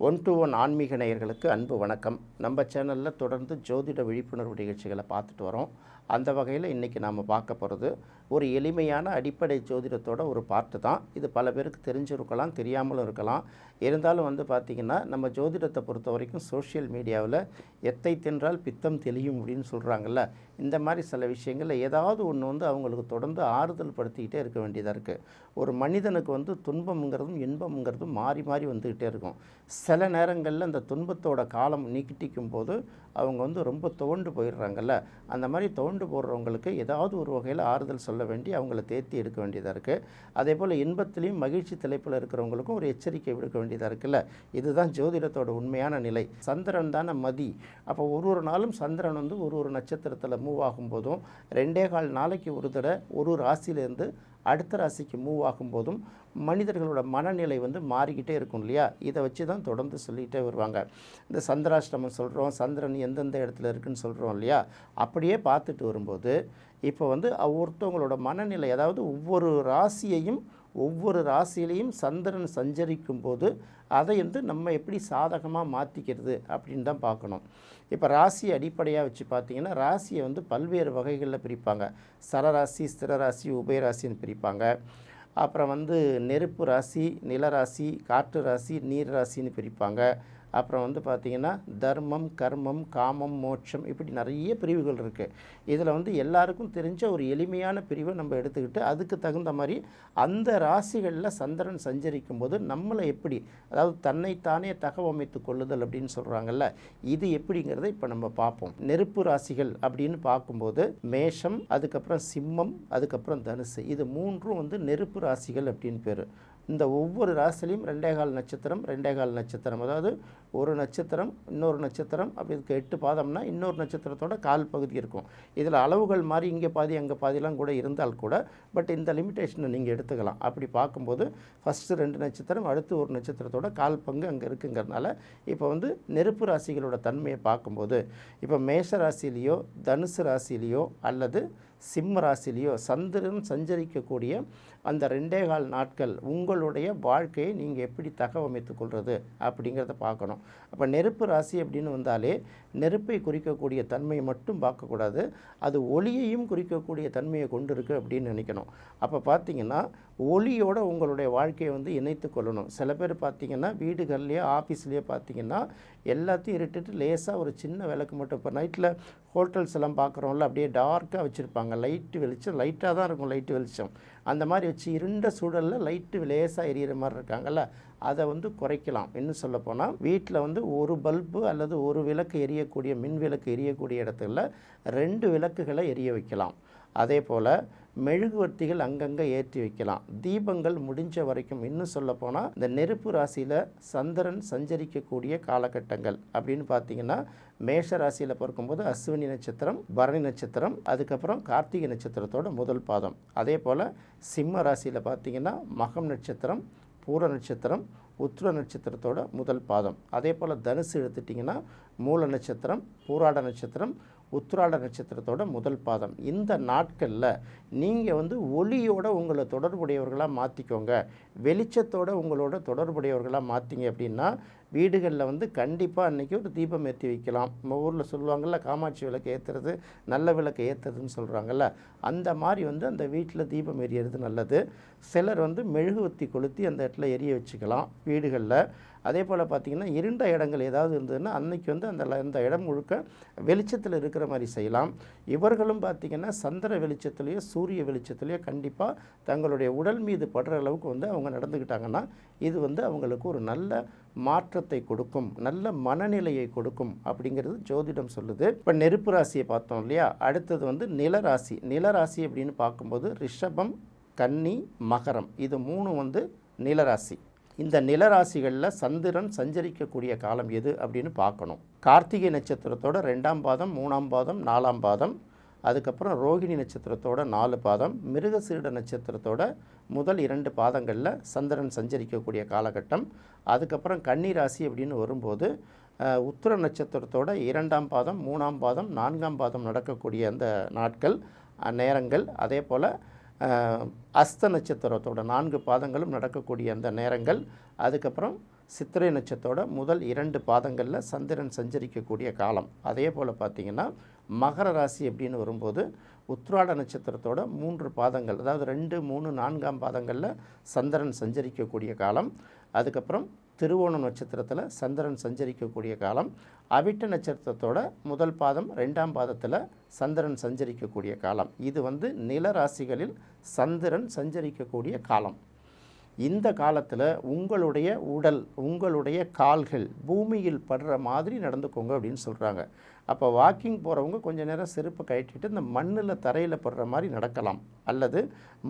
One to one ஆன்மீக நேயர்களுக்கு அன்பு வணக்கம். நம்ம சேனலில் தொடர்ந்து ஜோதிட விழிப்புணர்வு நிகழ்ச்சிகளை பார்த்துட்டு வரோம். அந்த வகையில் இன்றைக்கி நாம் பார்க்க போகிறது ஒரு எளிமையான அடிப்படை ஜோதிடத்தோட ஒரு பார்ட்டு தான். இது பல பேருக்கு தெரிஞ்சிருக்கலாம், தெரியாமலும் இருக்கலாம். இருந்தாலும் பார்த்திங்கன்னா நம்ம ஜோதிடத்தை பொறுத்த வரைக்கும் சோஷியல் மீடியாவில் எத்தை தின்றால் பித்தம் தெளியும் அப்படின்னு சொல்கிறாங்கல்ல, இந்த மாதிரி சில விஷயங்களில் ஏதாவது ஒன்று அவங்களுக்கு தொடர்ந்து ஆறுதல் படுத்திக்கிட்டே இருக்க வேண்டியதாக இருக்குது. ஒரு மனிதனுக்கு துன்பம்ங்கிறதும் இன்பம்ங்கிறதும் மாறி மாறி வந்துக்கிட்டே இருக்கும். சில நேரங்களில் அந்த துன்பத்தோட காலம் நீக்கிட்டிக்கும் போது அவங்க ரொம்ப துவண்டு போயிடுறாங்கல்ல, அந்த மாதிரி துவண்டு போடுறவங்களுக்கு ஏதாவது ஒரு வகையில் ஆறுதல் சொல்ல வேண்டி அவங்கள தேர்த்தி எடுக்க வேண்டியதாக இருக்குது. அதே போல் இன்பத்திலையும் மகிழ்ச்சி தலைப்பில் இருக்கிறவங்களுக்கும் ஒரு எச்சரிக்கை விடுக்க வேண்டியதாக இருக்குல்ல. இதுதான் ஜோதிடத்தோட உண்மையான நிலை. சந்திரன் தானே மதி. அப்போ ஒரு நாளும் சந்திரன் ஒரு நட்சத்திரத்தில் மூவ் ஆகும்போதும் 2.25 நாளைக்கு ஒரு தடவை ஒரு ராசியிலேருந்து அடுத்த ராசிக்கு மூவ் ஆகும்போதும் மனிதர்களோட மனநிலை மாறிக்கிட்டே இருக்கும் இல்லையா. இதை வச்சு தான் தொடர்ந்து சொல்லிகிட்டே வருவாங்க. இந்த சந்திராஷ்டமம் சொல்கிறோம், சந்திரன் எந்தெந்த இடத்துல இருக்குதுன்னு சொல்கிறோம் இல்லையா. அப்படியே பார்த்துட்டு வரும்போது இப்போ ஒருத்தவங்களோட மனநிலை, அதாவது ஒவ்வொரு ராசியிலையும் சந்திரன் சஞ்சரிக்கும் போது அதை நம்ம எப்படி சாதகமாக மாற்றிக்கிறது அப்படின்னு தான் பார்க்கணும். இப்போ ராசி அடிப்படையாக வச்சு பார்த்திங்கன்னா ராசியை பல்வேறு வகைகளில் பிரிப்பாங்க. சரராசி, ஸ்திரராசி, உபயராசின்னு பிரிப்பாங்க. அப்புறம் நெருப்பு ராசி, நிலராசி, காற்று ராசி, நீர் ராசின்னு பிரிப்பாங்க. அப்புறம் பார்த்திங்கன்னா தர்மம், கர்மம், காமம், மோட்சம், இப்படி நிறைய பிரிவுகள் இருக்குது. இதில் எல்லாருக்கும் தெரிஞ்ச ஒரு எளிமையான பிரிவை நம்ம எடுத்துக்கிட்டு அதுக்கு தகுந்த மாதிரி அந்த ராசிகளில் சந்திரன் சஞ்சரிக்கும் போது நம்மளை எப்படி, அதாவது தன்னைத்தானே தகவமைத்து கொள்ளுதல் அப்படின்னு சொல்கிறாங்கல்ல, இது எப்படிங்கிறத இப்போ நம்ம பார்ப்போம். நெருப்பு ராசிகள் அப்படின்னு பார்க்கும்போது மேஷம், அதுக்கப்புறம் சிம்மம், அதுக்கப்புறம் தனுசு, இது மூன்றும் நெருப்பு ராசிகள் அப்படின்னு பேர். இந்த ஒவ்வொரு ராசிலையும் 2.25 நட்சத்திரம், 2.25 நட்சத்திரம், அதாவது ஒரு நட்சத்திரம் இன்னொரு நட்சத்திரம், அப்படி இதுக்கு 8 பாதம்னா இன்னொரு நட்சத்திரத்தோட கால் பகுதி இருக்கும். இதில் அளவுகள் மாதிரி இங்கே பாதி அங்கே பாதிலாம் கூட இருந்தால் கூட பட் இந்த லிமிட்டேஷனை நீங்கள் எடுத்துக்கலாம். அப்படி பார்க்கும்போது ஃபஸ்ட்டு 2 நட்சத்திரம், அடுத்து ஒரு நட்சத்திரத்தோட கால் பங்கு அங்கே இருக்குங்கிறதுனால இப்போ நெருப்பு ராசிகளோட தன்மையை பார்க்கும்போது இப்போ மேஷ ராசிலேயோ தனுசு ராசிலேயோ அல்லது சிம்ம ராசிலேயோ சந்திரன் சஞ்சரிக்கக்கூடிய அந்த 2.25 நாட்கள் உங்களுடைய வாழ்க்கையை நீங்கள் எப்படி தகவமைத்து கொள்வது அப்படிங்கிறத பார்க்கணும். அப்போ நெருப்பு ராசி அப்படின்னு வந்தாலே நெருப்பை குறிக்கக்கூடிய தன்மையை மட்டும் பார்க்கக்கூடாது, அது ஒளியையும் குறிக்கக்கூடிய தன்மையை கொண்டு இருக்குது அப்படின்னு நினைக்கணும். அப்போ பார்த்திங்கன்னா ஒளியோட உங்களுடைய வாழ்க்கையை இணைத்து கொள்ளணும். சில பேர் பார்த்திங்கன்னா வீடுகள்லேயோ ஆஃபீஸ்லேயோ பார்த்திங்கன்னா எல்லாத்தையும் இருட்டுட்டு லேசாக ஒரு சின்ன விளக்கு மட்டும், இப்போ நைட்டில் ஹோட்டல்ஸ் எல்லாம் பார்க்குறோம்ல, அப்படியே டார்க்காக வச்சுருப்பாங்க. லைட்டு வெளிச்சம் லைட்டாக தான் இருக்கும், லைட்டு வெளிச்சம் அந்த மாதிரி வச்சு இருண்ட சூழலில் லைட்டு லேசாக எரியிற மாதிரி இருக்காங்கல்ல, அதை குறைக்கலாம். இன்னும் சொல்லப்போனால் வீட்டில் ஒரு பல்பு அல்லது ஒரு விளக்கு எரியக்கூடிய மின் விளக்கு எரியக்கூடிய இடத்துல 2 விளக்குகளை எரிய வைக்கலாம். அதே போல் மெழுகுவர்த்திகள் அங்கங்கே ஏற்றி வைக்கலாம். தீபங்கள் முடிஞ்ச வரைக்கும். இன்னும் சொல்லப்போனால் இந்த நெருப்பு ராசியில் சந்திரன் சஞ்சரிக்கக்கூடிய காலகட்டங்கள் அப்படின்னு பார்த்திங்கன்னா மேஷ ராசியில் பார்க்கும்போது அஸ்வினி நட்சத்திரம், பரணி நட்சத்திரம், அதுக்கப்புறம் கார்த்திகை நட்சத்திரத்தோட முதல் பாதம். அதே போல் சிம்ம ராசியில் பார்த்திங்கன்னா மகம் நட்சத்திரம், பூர நட்சத்திரம், உத்திர நட்சத்திரத்தோட முதல் பாதம். அதே போல் தனுசு எடுத்துட்டிங்கன்னா மூல நட்சத்திரம், பூராட நட்சத்திரம், உத்திராட நட்சத்திரத்தோட முதல் பாதம். இந்த நாட்களில் நீங்கள் ஒளியோட உங்களை தொடர்புடையவர்களாக மாற்றிக்கோங்க, வெளிச்சத்தோட உங்களோட தொடர்புடையவர்களாக மாற்றிங்க அப்படின்னா வீடுகளில் கண்டிப்பாக அன்றைக்கி ஒரு தீபம் ஏற்றி வைக்கலாம். நம்ம ஊரில் சொல்லுவாங்கள்ல, காமாட்சி விளக்கு ஏற்றுறது நல்ல விளக்கு ஏற்றுறதுன்னு சொல்கிறாங்கல்ல, அந்த மாதிரி அந்த வீட்டில் தீபம் எரியறது நல்லது. சிலர் மெழுகுவர்த்தி கொளுத்தி அந்த இடத்துல எரிய வச்சுக்கலாம் வீடுகளில். அதே போல் பார்த்திங்கன்னா இருண்ட இடங்கள் ஏதாவது இருந்ததுன்னா அன்றைக்கி அந்த இடம் முழுக்க வெளிச்சத்தில் இருக்கிற மாதிரி செய்யலாம். இவர்களும் பார்த்திங்கன்னா சந்திர வெளிச்சத்துலேயோ சூரிய வெளிச்சத்துலேயோ கண்டிப்பாக தங்களுடைய உடல் மீது படுற அளவுக்கு அவங்க நடந்துக்கிட்டாங்கன்னா இது அவங்களுக்கு ஒரு நல்ல மாற்றத்தை கொடுக்கும், நல்ல மனநிலையை கொடுக்கும் அப்படிங்கிறது ஜோதிடம் சொல்லுது. இப்போ நெருப்பு ராசியை பார்த்தோம் இல்லையா. அடுத்தது நிலராசி. நிலராசி அப்படின்னு பார்க்கும்போது ரிஷபம், கன்னி, மகரம், இது 3 நிலராசி. இந்த நிலராசிகளில் சந்திரன் சஞ்சரிக்கக்கூடிய காலம் எது அப்படின்னு பார்க்கணும். கார்த்திகை நட்சத்திரத்தோட 2ஆம் பாதம், 3ஆம் பாதம், 4ஆம் பாதம், அதுக்கப்புறம் ரோகிணி நட்சத்திரத்தோட 4 பாதம், மிருகசீரிட நட்சத்திரத்தோட முதல் 2 பாதங்களில் சந்திரன் சஞ்சரிக்கக்கூடிய காலகட்டம். அதுக்கப்புறம் கன்னி ராசி அப்படின்னு வரும்போது உத்திர நட்சத்திரத்தோட 2ஆம் பாதம், 3ஆம் பாதம், 4ஆம் பாதம் நடக்கக்கூடிய அந்த நாட்கள் நேரங்கள். அதே போல் அஸ்த நட்சத்திரத்தோட 4 பாதங்களும் நடக்கக்கூடிய அந்த நேரங்கள். அதுக்கப்புறம் சித்திரை நட்சத்திரத்தோட முதல் 2 பாதங்களில் சந்திரன் சஞ்சரிக்கக்கூடிய காலம். அதே போல் பார்த்திங்கன்னா மகர ராசி அப்படின்னு வரும்போது உத்திராட நட்சத்திரத்தோட 3 பாதங்கள், அதாவது 2, 3, 4ஆம் பாதங்களில் சந்திரன் சஞ்சரிக்கக்கூடிய காலம். அதுக்கப்புறம் திருவோணம் நட்சத்திரத்தில் சந்திரன் சஞ்சரிக்கக்கூடிய காலம். அவிட்ட நட்சத்திரத்தோட முதல் பாதம் 2ஆம் பாதத்தில் சந்திரன் சஞ்சரிக்கக்கூடிய காலம். இது நில ராசிகளில் சந்திரன் சஞ்சரிக்கக்கூடிய காலம். இந்த காலத்தில் உங்களுடைய உடல், உங்களுடைய கால்கள் பூமியில் படுற மாதிரி நடந்துக்கோங்க அப்படின்னு சொல்கிறாங்க. அப்போ வாக்கிங் போகிறவங்க கொஞ்சம் நேரம் செருப்பை கழட்டிட்டு இந்த மண்ணில் தரையில் படுற மாதிரி நடக்கலாம். அல்லது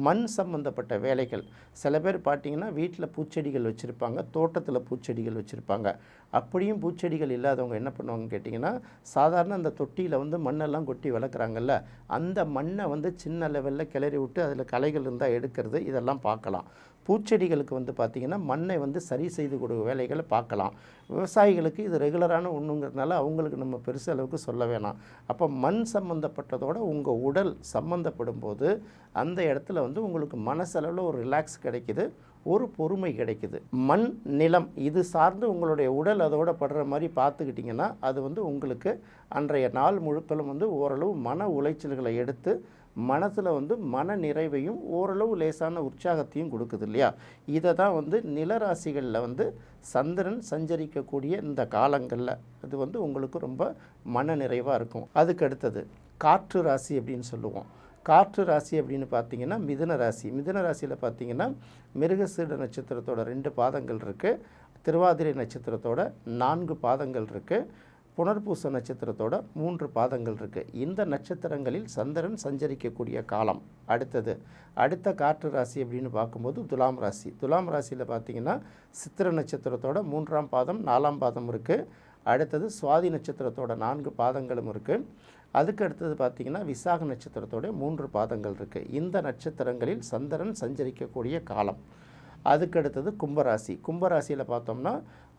மண் சம்பந்தப்பட்ட வேலைகள், சில பேர் பார்த்திங்கன்னா வீட்டில் பூச்செடிகள் வச்சுருப்பாங்க, தோட்டத்தில் பூச்செடிகள் வச்சுருப்பாங்க. அப்படியும் பூச்செடிகள் இல்லாதவங்க என்ன பண்ணுவாங்கன்னு கேட்டிங்கன்னா, சாதாரண அந்த தொட்டியில் மண்ணெல்லாம் கொட்டி வளர்க்குறாங்கல்ல, அந்த மண்ணை சின்ன லெவலில் கிளறி விட்டு அதில் களைகள் இருந்தால் எடுக்கிறது, இதெல்லாம் பார்க்கலாம். பூச்செடிகளுக்கு பார்த்திங்கன்னா மண்ணை சரி செய்து கொடுக்க வேலைகளை பார்க்கலாம். விவசாயிகளுக்கு இது ரெகுலரான ஒன்றுங்கிறதுனால அவங்களுக்கு நம்ம பெருசு அளவுக்கு சொல்ல வேணாம். அப்போ மண் சம்மந்தப்பட்டதோட உங்கள் உடல் சம்மந்தப்படும் போது அந்த இடத்துல உங்களுக்கு மனசளவில் ஒரு ரிலாக்ஸ் கிடைக்குது, ஒரு பொறுமை கிடைக்குது. மண், நிலம் இது சார்ந்து உங்களுடைய உடல் அதோட படுற மாதிரி பார்த்துக்கிட்டிங்கன்னா அது உங்களுக்கு அன்றைய நாள் முழுக்களும் ஓரளவு மன உளைச்சல்களை எடுத்து மனசில் மன நிறைவையும் ஓரளவு லேசான உற்சாகத்தையும் கொடுக்குது இல்லையா. இதை தான் நிலராசிகளில் சந்திரன் சஞ்சரிக்கக்கூடிய இந்த காலங்களில் அது உங்களுக்கு ரொம்ப மன நிறைவாக இருக்கும். அதுக்கு அடுத்தது காற்று ராசி அப்படின்னு சொல்லுவோம். காற்று ராசி அப்படின்னு பார்த்திங்கன்னா மிதுன ராசி. மிதுன ராசியில் பார்த்திங்கன்னா மிருகசீட நட்சத்திரத்தோட 2 பாதங்கள் இருக்குது, திருவாதிரை நட்சத்திரத்தோட 4 பாதங்கள் இருக்குது, புனர்பூச நட்சத்திரத்தோட 3 பாதங்கள் இருக்குது. இந்த நட்சத்திரங்களில் சந்திரன் சஞ்சரிக்கக்கூடிய காலம். அடுத்த காற்று ராசி அப்படின்னு பார்க்கும்போது துலாம் ராசி. துலாம் ராசியில் பார்த்திங்கன்னா சித்திர நட்சத்திரத்தோட 3ஆம் பாதம் 4ஆம் பாதம் இருக்குது. அடுத்தது சுவாதி நட்சத்திரத்தோட 4 பாதங்களும் இருக்குது. அதுக்கு அடுத்தது பார்த்திங்கன்னா விசாக நட்சத்திரத்தோட 3 பாதங்கள் இருக்குது. இந்த நட்சத்திரங்களில் சந்திரன் சஞ்சரிக்கக்கூடிய காலம். அதுக்கு அடுத்தது கும்பராசி. கும்பராசியில் பார்த்தோம்னா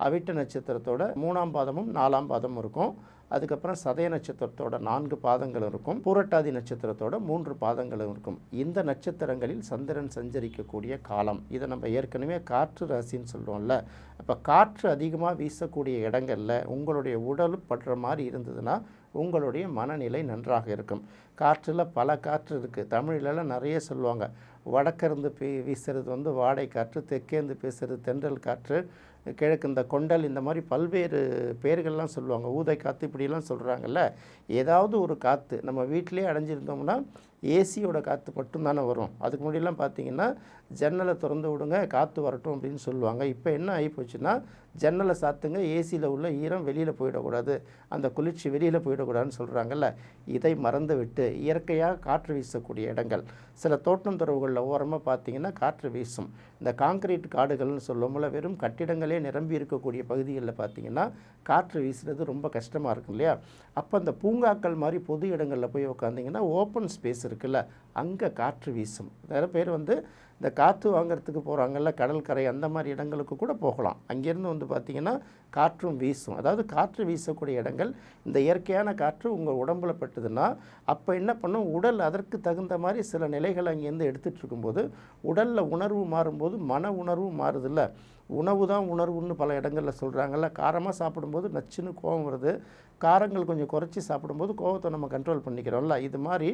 அவிட்ட நட்சத்திரத்தோட 3ஆம் பாதமும் 4ஆம் பாதமும் இருக்கும். அதுக்கப்புறம் சதய நட்சத்திரத்தோட 4 பாதங்களும் இருக்கும். பூரட்டாதி நட்சத்திரத்தோட 3 பாதங்களும் இருக்கும். இந்த நட்சத்திரங்களில் சந்திரன் சஞ்சரிக்கக்கூடிய காலம். இதை நம்ம ஏற்கனவே காற்று ராசின்னு சொல்கிறோம்ல. அப்போ காற்று அதிகமாக வீசக்கூடிய இடங்களில் உங்களுடைய உடல் படுற மாதிரி இருந்ததுன்னா உங்களுடைய மனநிலை நன்றாக இருக்கும். காற்றில் பல காற்று இருக்குது. தமிழ்லலாம் நிறைய சொல்லுவாங்க. வடக்கிருந்து வீசுறது வாடை காற்று, தெற்கேந்து பேசுகிறது தென்றல் காற்று, கிழக்கு இந்த கொண்டல், இந்த மாதிரி பல்வேறு பெயர்கள்லாம் சொல்லுவாங்க. ஊதை காற்று இப்படிலாம் சொல்கிறாங்கல்ல. ஏதாவது ஒரு காற்று நம்ம வீட்டிலே அடைஞ்சிருந்தோம்னா ஏசியோட காற்று மட்டும்தானே வரும். அதுக்கு முன்னாடிலாம் பார்த்திங்கன்னா ஜன்னலை திறந்து விடுங்க காற்று வரட்டும் அப்படின்னு சொல்லுவாங்க. இப்போ என்ன ஆகிப்போச்சுன்னா ஜன்னலை சாத்துங்க, ஏசியில் உள்ள ஈரம் வெளியில் போயிடக்கூடாது, அந்த குளிர்ச்சி வெளியில் போயிடக்கூடாதுன்னு சொல்கிறாங்கல்ல. இதை மறந்து விட்டு இயற்கையாக காற்று வீசக்கூடிய இடங்கள், சில தோட்டம் துறவுகளில் ஓரமாக பார்த்திங்கன்னா காற்று வீசும். இந்த காங்கிரீட் காடுகள்னு சொல்லுவோம்ல, வெறும் கட்டிடங்களே நிரம்பி இருக்கக்கூடிய பகுதிகளில் பார்த்திங்கன்னா காற்று வீசுறது ரொம்ப கஷ்டமாக இருக்கும் இல்லையா. அப்போ அந்த பூங்காக்கள் மாதிரி பொது இடங்களில் போய் உட்காந்திங்கன்னா ஓப்பன் ஸ்பேஸ் இருக்குல்ல, அங்கே காற்று வீசும். நிறைய பேர் இந்த காற்று வாங்கிறதுக்கு போகிறாங்கல்ல, கடற்கரை அந்த மாதிரி இடங்களுக்கு கூட போகலாம். அங்கேருந்து பார்த்திங்கன்னா காற்றும் வீசும். அதாவது காற்று வீசக்கூடிய இடங்கள், இந்த இயற்கையான காற்று உங்கள் உடம்புல பட்டுதுன்னா அப்போ என்ன பண்ணும், உடல் அதற்கு தகுந்த மாதிரி சில நிலைகள் அங்கேருந்து எடுத்துகிட்டு இருக்கும்போது உடலில் உணர்வு மாறும்போது மன உணர்வு மாறுதில்ல. உணவு தான் உணர்வுன்னு பல இடங்களில் சொல்கிறாங்கல்ல. காரமாக சாப்பிடும்போது நச்சுன்னு கோபம் வருது, காரங்கள் கொஞ்சம் குறைச்சி சாப்பிடும்போது கோபத்தை நம்ம கண்ட்ரோல் பண்ணிக்கிறோம்ல. இது மாதிரி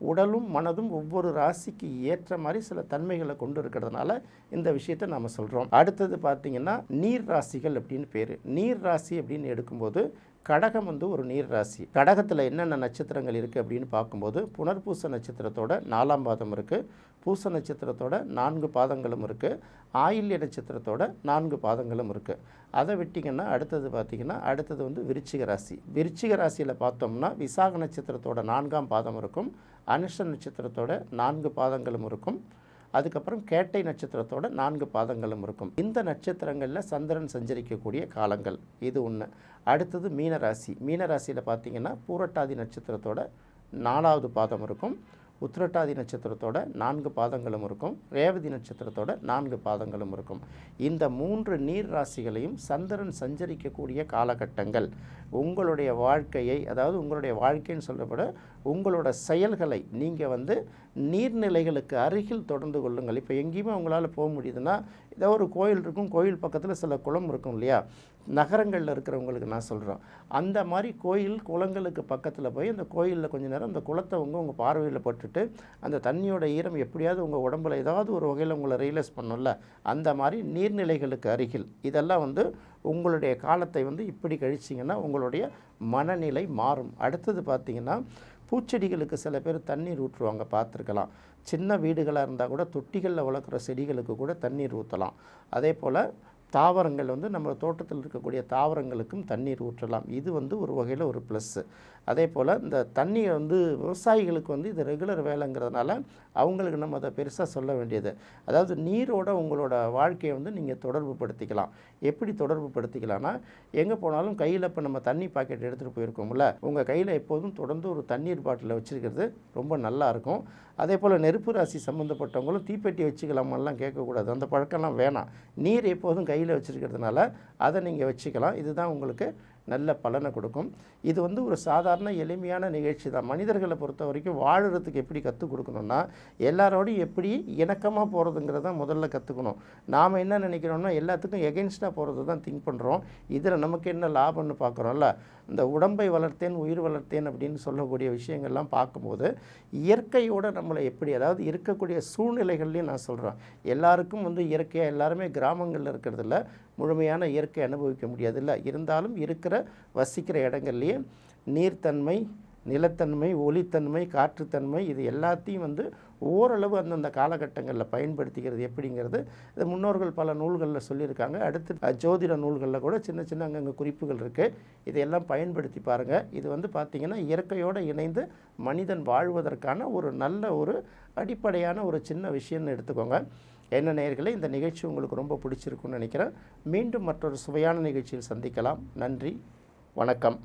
உடலும் மனதும் ஒவ்வொரு ராசிக்கு ஏற்ற மாதிரி சில தன்மைகளை கொண்டு இருக்கிறதுனால இந்த விஷயத்தை நாம் சொல்கிறோம். அடுத்தது பார்த்திங்கன்னா நீர் ராசிகள் அப்படின்னு பேர். நீர் ராசி அப்படின்னு எடுக்கும்போது கடகம் ஒரு நீர் ராசி. கடகத்தில் என்னென்ன நட்சத்திரங்கள் இருக்குது அப்படின்னு பார்க்கும்போது புனர்பூச நட்சத்திரத்தோட 4ஆம் பாதம் இருக்குது, பூச நட்சத்திரத்தோட 4 பாதங்களும் இருக்குது, ஆயில்ய நட்சத்திரத்தோட 4 பாதங்களும் இருக்குது. அதை விட்டிங்கன்னா அடுத்தது விருச்சிக ராசி. விருச்சிக ராசியில் பார்த்தோம்னா விசாக நட்சத்திரத்தோட 4ஆம் பாதம் இருக்கும், அனுஷ நட்சத்திரத்தோட 4 பாதங்களும் இருக்கும். அதுக்கப்புறம் கேட்டை நட்சத்திரத்தோட 4 பாதங்களும் இருக்கும். இந்த நட்சத்திரங்களில் சந்திரன் சஞ்சரிக்கக்கூடிய காலங்கள் இது ஒன்று. அடுத்தது மீனராசி. மீனராசியில் பார்த்திங்கன்னா பூரட்டாதி நட்சத்திரத்தோட 4ஆவது பாதம் இருக்கும், உத்திரட்டாதி நட்சத்திரத்தோட 4 பாதங்களும் இருக்கும், ரேவதி நட்சத்திரத்தோட 4 பாதங்களும் இருக்கும். இந்த 3 நீர் ராசிகளையும் சந்திரன் சஞ்சரிக்கக்கூடிய காலகட்டங்கள் உங்களுடைய வாழ்க்கையை, அதாவது உங்களுடைய வாழ்க்கைன்னு சொல்லப்பட உங்களோட செயல்களை நீங்கள் வந்து நீர்நிலைகளுக்கு அருகில் தொடர்ந்து கொள்ளுங்கள். இப்போ எங்கேயுமே உங்களால் போக முடியுதுன்னா, ஏதோ ஒரு கோயில் இருக்கும், கோயில் பக்கத்தில் சில குளம் இருக்கும் இல்லையா, நகரங்களில் இருக்கிறவங்களுக்கு நான் சொல்கிறேன், அந்த மாதிரி கோயில் குளங்களுக்கு பக்கத்தில் போய் அந்த கோயிலில் கொஞ்சம் நேரம் அந்த குளத்தை உங்கள் பார்வையில் பட்டுட்டு அந்த தண்ணியோட ஈரம் எப்படியாவது உங்கள் உடம்புல ஏதாவது ஒரு வகையில் உங்களை ரியலைஸ் பண்ணல, அந்த மாதிரி நீர்நிலைகளுக்கு அருகில் இதெல்லாம் வந்து உங்களுடைய காலத்தை வந்து இப்படி கழிச்சிங்கன்னா உங்களுடைய மனநிலை மாறும். அடுத்தது பார்த்திங்கன்னா, பூச்செடிகளுக்கு சில பேர் தண்ணீர் ஊற்றுவாங்க, பார்த்துருக்கலாம். சின்ன வீடுகளாக இருந்தால் கூட தொட்டிகளில் வளர்க்குற செடிகளுக்கு கூட தண்ணீர் ஊற்றலாம். அதே போல் தாவரங்கள் வந்து நம்ம தோட்டத்தில் இருக்கக்கூடிய தாவரங்களுக்கும் தண்ணீர் ஊற்றலாம். இது வந்து ஒரு வகையில் ஒரு ப்ளஸ்ஸு. அதே போல் இந்த தண்ணியை வந்து விவசாயிகளுக்கு வந்து இது ரெகுலர் வேலைங்கிறதுனால அவங்களுக்கு நம்ம அதை பெருசாக சொல்ல வேண்டியது. அதாவது நீரோட உங்களோட வாழ்க்கையை வந்து நீங்கள் தொடர்பு படுத்திக்கலாம். எப்படி தொடர்பு படுத்திக்கலாம்னா, எங்கே போனாலும் கையில் இப்போ நம்ம தண்ணி பாக்கெட் எடுத்துகிட்டு போயிருக்கோம்ல, உங்கள் கையில் எப்போதும் தொடர்ந்து ஒரு தண்ணீர் பாட்டிலை வச்சுருக்கிறது ரொம்ப நல்லாயிருக்கும். அதே போல் நெருப்பு ராசி சம்மந்தப்பட்டவங்களும் தீப்பெட்டி வச்சுக்கலாமெல்லாம் கேட்கக்கூடாது, அந்த பழக்கம்லாம் வேணாம். நீர் எப்போதும் கையில் வச்சுருக்கிறதுனால அதை நீங்கள் வச்சுக்கலாம். இதுதான் உங்களுக்கு நல்ல பலனை கொடுக்கும். இது வந்து ஒரு சாதாரண எளிமையான நிகழ்ச்சி தான். மனிதர்களை பொறுத்த வரைக்கும் வாழுறதுக்கு எப்படி கற்றுக் கொடுக்கணும்னா, எல்லாரோடையும் எப்படி இணக்கமாக போகிறதுங்கிறத முதல்ல கற்றுக்கணும். நாம் என்ன நினைக்கிறோம்னா, எல்லாத்துக்கும் எகென்ஸ்டாக போகிறது தான் திங்க் பண்ணுறோம். இதில் நமக்கு என்ன லாபம்னு பார்க்குறோம்ல. இந்த உடம்பை வளர்த்தேன் உயிர் வளர்த்தேன் அப்படின்னு சொல்லக்கூடிய விஷயங்கள்லாம் பார்க்கும்போது இயற்கையோடு நம்மளை எப்படி, அதாவது இருக்கக்கூடிய சூழ்நிலைகள்லையும் நான் சொல்கிறேன், எல்லாருக்கும் வந்து இயற்கையாக எல்லாருமே கிராமங்களில் இருக்கிறதில்ல, முழுமையான இயற்கை அனுபவிக்க முடியாதுல்ல. இருந்தாலும் இருக்கிற வசிக்கிற இடங்கள்லேயே நீர்த்தன்மை, நிலத்தன்மை, ஒளித்தன்மை, காற்றுத்தன்மை, இது எல்லாத்தையும் வந்து ஓரளவு அந்தந்த காலகட்டங்களில் பயன்படுத்திக்கிறது எப்படிங்கிறது இது முன்னோர்கள் பல நூல்களில் சொல்லியிருக்காங்க. அடுத்து ஜோதிட நூல்களில் கூட சின்ன சின்ன அங்கங்கே குறிப்புகள் இருக்குது. இதையெல்லாம் பயன்படுத்தி பாருங்கள். இது வந்து பார்த்திங்கன்னா இயற்கையோடு இணைந்து மனிதன் வாழ்வதற்கான ஒரு நல்ல ஒரு அடிப்படையான ஒரு சின்ன விஷயம்னு எடுத்துக்கோங்க. என்ன நேயர்களே, இந்த நிகழ்ச்சி உங்களுக்கு ரொம்ப பிடிச்சிருக்குன்னு நினைக்கிறேன். மீண்டும் மற்றொரு சுவையான நிகழ்ச்சியில் சந்திக்கலாம். நன்றி, வணக்கம்.